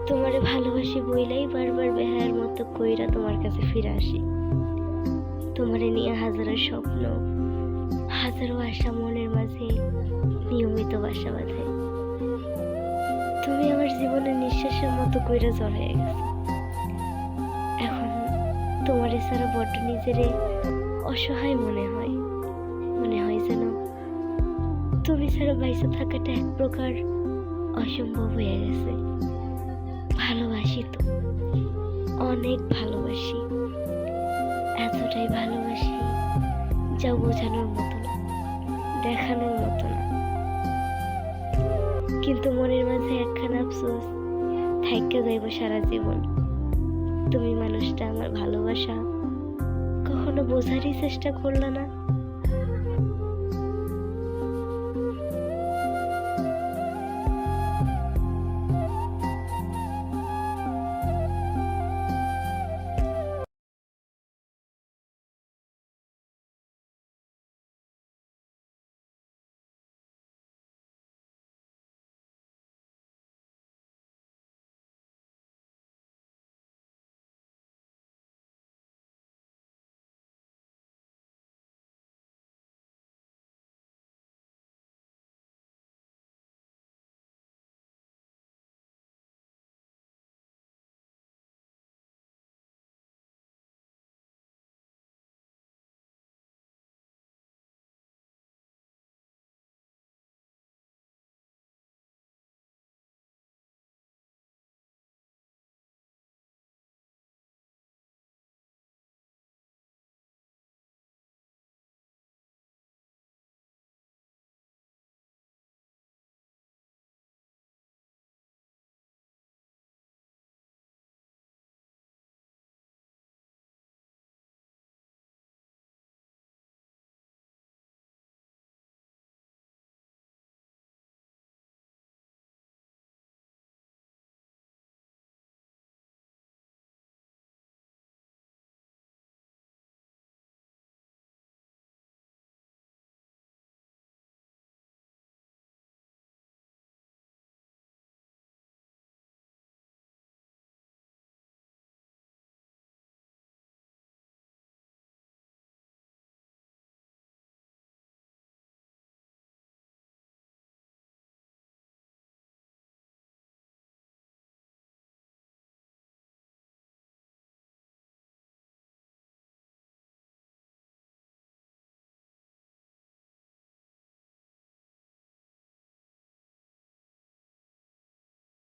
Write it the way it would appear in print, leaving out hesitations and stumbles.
তোমারে ভালোবাসি বইলাই বারবার বেহায়ার মতো কইরা তোমার কাছে ফিরে আসি। তোমারে নিয়ে হাজারো স্বপ্ন, হাজারো আশা মনের মাঝে নিয়মিত বাসা বাঁধে। তুমি আমার জীবনের নিঃশ্বাসের মতো কইরা জড়াইয়া গেছো। এখন তোমারে ছাড়া বড্ড নিজেরে অসহায় মনে হয়। মনে হয় যেন তুমি ছাড়া বাইসে থাকাটা এক প্রকার অসম্ভব হয়ে গেছে। ভালোবাসি তো, অনেক ভালোবাসি, এতটাই ভালোবাসি যা বোঝানোর মতো না, দেখানোর মতো না। কিন্তু মনের মাঝে একখানা আফসোস থাইকা যাইব সারা জীবন। তুমি মানুষটা আমার ভালোবাসা কখনো বোঝারই চেষ্টা করলা না।